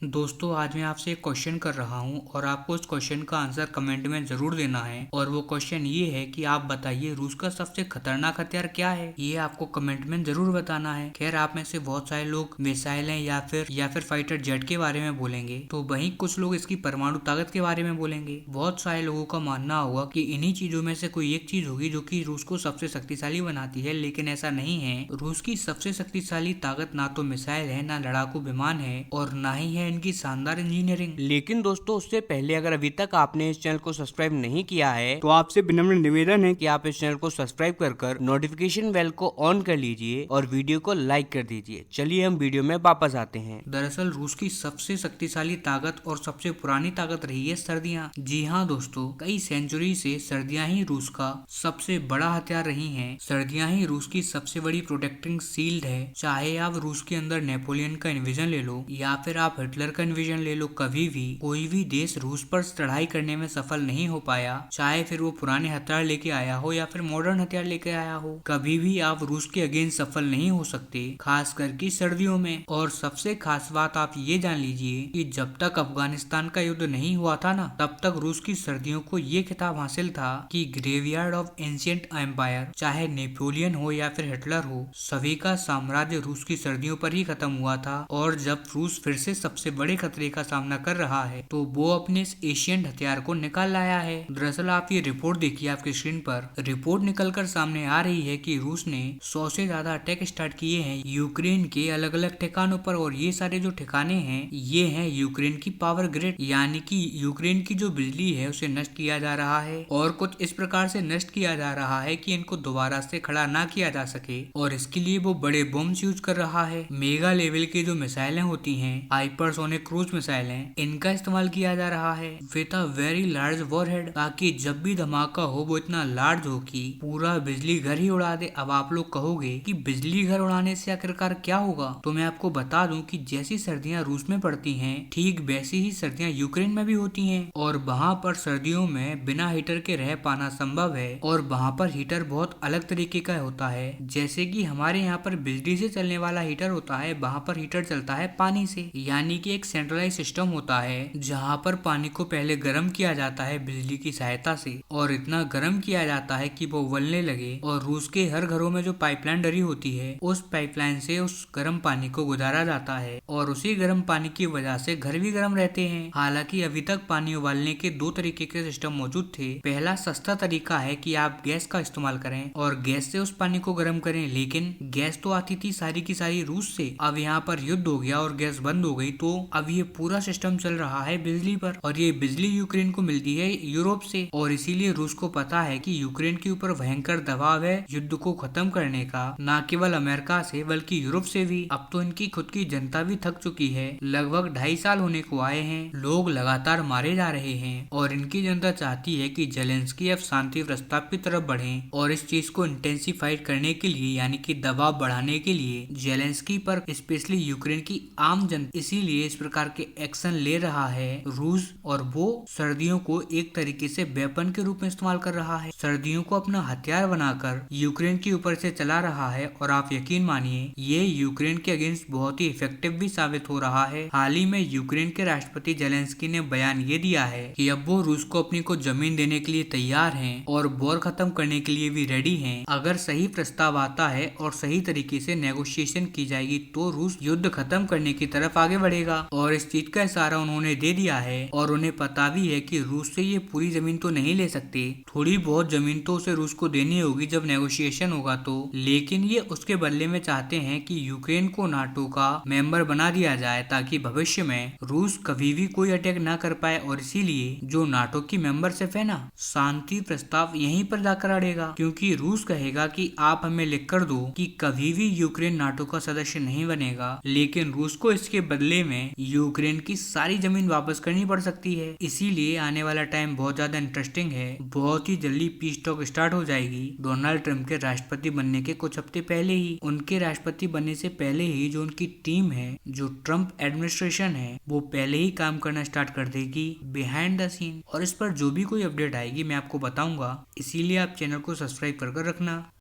दोस्तों, आज मैं आपसे एक क्वेश्चन कर रहा हूं और आपको उस क्वेश्चन का आंसर कमेंट में जरूर देना है। और वो क्वेश्चन ये है कि आप बताइए रूस का सबसे खतरनाक हथियार क्या है। ये आपको कमेंट में जरूर बताना है। खैर, आप में से बहुत सारे लोग मिसाइलें या फिर फाइटर जेट के बारे में बोलेंगे, तो वहीं कुछ लोग इसकी परमाणु ताकत के बारे में बोलेंगे। बहुत सारे लोगों का मानना होगा कि इन्हीं चीजों में से कोई एक चीज होगी जो कि रूस को सबसे शक्तिशाली बनाती है, लेकिन ऐसा नहीं है। रूस की सबसे शक्तिशाली ताकत ना तो मिसाइल है, ना लड़ाकू विमान है, और ना ही है इनकी शानदार इंजीनियरिंग। लेकिन दोस्तों, उससे पहले अगर अभी तक आपने इस चैनल को सब्सक्राइब नहीं किया है तो आपसे विनम्र निवेदन है कि आप इस चैनल को सब्सक्राइब कर नोटिफिकेशन बेल को ऑन कर लीजिए और वीडियो को लाइक कर दीजिए। चलिए हम वीडियो में वापस आते हैं। दरअसल रूस की सबसे शक्तिशाली ताकत और सबसे पुरानी ताकत रही है सर्दियाँ। जी हाँ दोस्तों, कई सेंचुरी से सर्दियाँ ही रूस का सबसे बड़ा हथियार रही हैं। सर्दियाँ ही रूस की सबसे बड़ी प्रोटेक्टिंग शील्ड है। चाहे आप रूस के अंदर नेपोलियन का इन्वेजन ले लो या फिर आप हिटलर का इन्वेजन ले लो, कभी भी कोई भी देश रूस पर चढ़ाई करने में सफल नहीं हो पाया। चाहे फिर वो पुराने हथियार लेके आया हो या फिर मॉडर्न हथियार लेके आया हो, कभी भी आप रूस के अगेंस्ट सफल नहीं हो सकते, खास करके सर्दियों में। और सबसे खास बात आप ये जान लीजिए कि जब तक अफगानिस्तान का युद्ध नहीं हुआ था ना, तब तक रूस की सर्दियों को ये खिताब हासिल था कि ग्रेवयार्ड ऑफ एंशिएंट एम्पायर। चाहे नेपोलियन हो या फिर हिटलर हो, सभी का साम्राज्य रूस की सर्दियों पर ही खत्म हुआ था। और जब रूस फिर से सबसे बड़े खतरे का सामना कर रहा है, तो वो अपने इस एशियन हथियार को निकाल लाया है। दरअसल आप ये रिपोर्ट देखिए आपकी स्क्रीन पर। रिपोर्ट निकलकर सामने आ रही है कि रूस ने 100 से ज्यादा अटैक स्टार्ट किए हैं यूक्रेन के अलग अलग ठिकानों पर। और ये सारे जो ठिकाने हैं, ये हैं यूक्रेन की पावर ग्रिड, यानी कि यूक्रेन की जो बिजली है उसे नष्ट किया जा रहा है। और कुछ इस प्रकार से नष्ट किया जा रहा है कि इनको दोबारा से खड़ा ना किया जा सके। और इसके लिए वो बड़े बम्स यूज कर रहा है। मेगा लेवल की जो मिसाइलें होती हैं, हाइपरसोनिक क्रूज मिसाइलें, इनका इस्तेमाल किया जा रहा है with a very large warhead, ताकि जब भी धमाका हो वो इतना लार्ज हो कि पूरा बिजली घर ही उड़ा दे। अब आप लोग कहोगे कि बिजली घर उड़ाने से आखिरकार क्या होगा, तो मैं आपको बता दूं कि जैसी सर्दियां रूस में पड़ती हैं, ठीक वैसी ही सर्दियां यूक्रेन में भी होती हैं। और वहाँ पर सर्दियों में बिना हीटर के रह पाना संभव है। और वहाँ पर हीटर बहुत अलग तरीके का होता है। जैसे कि हमारे यहाँ पर बिजली से चलने वाला हीटर होता है, वहाँ पर हीटर चलता है पानी से, यानी कि एक सेंट्रलाइज सिस्टम होता है जहाँ पर पानी को पहले गर्म किया जाता है बिजली की सहायता से, और इतना गर्म किया जाता है कि वो उबलने लगे। और रूस के हर घरों में जो पाइपलाइन डली होती है, उस पाइपलाइन से उस गर्म पानी को गुजारा जाता है, और उसी गर्म पानी की वजह से घर भी गर्म रहते हैं। हालांकि अभी तक पानी उबालने के दो तरीके के सिस्टम मौजूद थे। पहला सस्ता तरीका है कि आप गैस का इस्तेमाल करें और गैस से उस पानी को गर्म करें, लेकिन गैस तो आती थी सारी की सारी रूस से। अब यहाँ पर युद्ध हो गया और गैस बंद हो गई, तो अब ये पूरा सिस्टम चल रहा है बिजली पर। और ये बिजली यूक्रेन को मिलती है यूरोप से। और इसीलिए रूस को पता है कि यूक्रेन के ऊपर भयंकर दबाव है युद्ध को खत्म करने का, न केवल अमेरिका से बल्कि यूरोप से भी। अब तो इनकी खुद की जनता भी थक चुकी है। लगभग 2.5 साल होने को आए हैं, लोग लगातार मारे जा रहे हैं, और इनकी जनता चाहती है कि जेलेंस्की अब शांति प्रस्ताव की तरफ बढ़े। और इस चीज को इंटेंसिफाइड करने के लिए, यानी कि दबाव बढ़ाने के लिए, जेलेंस्की पर स्पेशली यूक्रेन की आम जनता इसीलिए इस प्रकार के एक्शन ले रहा है रूस। और वो सर्दियों को एक तरीके से वेपन के रूप में इस्तेमाल कर रहा है, सर्दियों को अपना हथियार बनाकर यूक्रेन के ऊपर से चला रहा है। और आप यकीन मानिए, ये यूक्रेन के अगेंस्ट बहुत ही इफेक्टिव भी साबित हो रहा है। हाल ही में यूक्रेन के राष्ट्रपति जेलेंस्की ने बयान ये दिया है कि अब वो रूस को अपनी को जमीन देने के लिए तैयार हैं और वॉर खत्म करने के लिए भी रेडी हैं। अगर सही प्रस्ताव आता है और सही तरीके से नेगोशिएशन की जाएगी, तो रूस युद्ध खत्म करने की तरफ आगे बढ़ेगा। और इस चीज का इशारा उन्होंने दे दिया है। और उन्हें पता भी है कि रूस से ये पूरी जमीन तो नहीं ले सकते, थोड़ी बहुत जमीन तो उसे रूस को देनी होगी जब नेगोशिएशन होगा तो। लेकिन ये उसके बदले में चाहते हैं कि यूक्रेन को नाटो का मेंबर बना दिया जाए, ताकि भविष्य में रूस कभी भी कोई अटैक ना कर पाए। और इसीलिए जो नाटो की मेंबरशिप है ना, शांति प्रस्ताव यहीं पर जाकर अड़ेगा, क्योंकि रूस कहेगा कि आप हमें लिख कर दो कि कभी भी यूक्रेन नाटो का सदस्य नहीं बनेगा, लेकिन रूस को इसके बदले में यूक्रेन की सारी जमीन वापस करनी पड़ सकती है। इसीलिए आने वाला टाइम बहुत ज्यादा इंटरेस्टिंग है। बहुत ही जल्दी पीस टॉक स्टार्ट हो जाएगी। डोनाल्ड ट्रंप के राष्ट्रपति बनने के कुछ हफ्ते पहले ही, उनके राष्ट्रपति बनने से पहले ही जो उनकी टीम है, जो ट्रंप एडमिनिस्ट्रेशन है, वो पहले ही काम करना स्टार्ट कर देगी बिहाइंड द सीन। और इस पर जो भी कोई अपडेट आएगी मैं आपको बताऊंगा, इसीलिए आप चैनल को सब्सक्राइब कर रखना।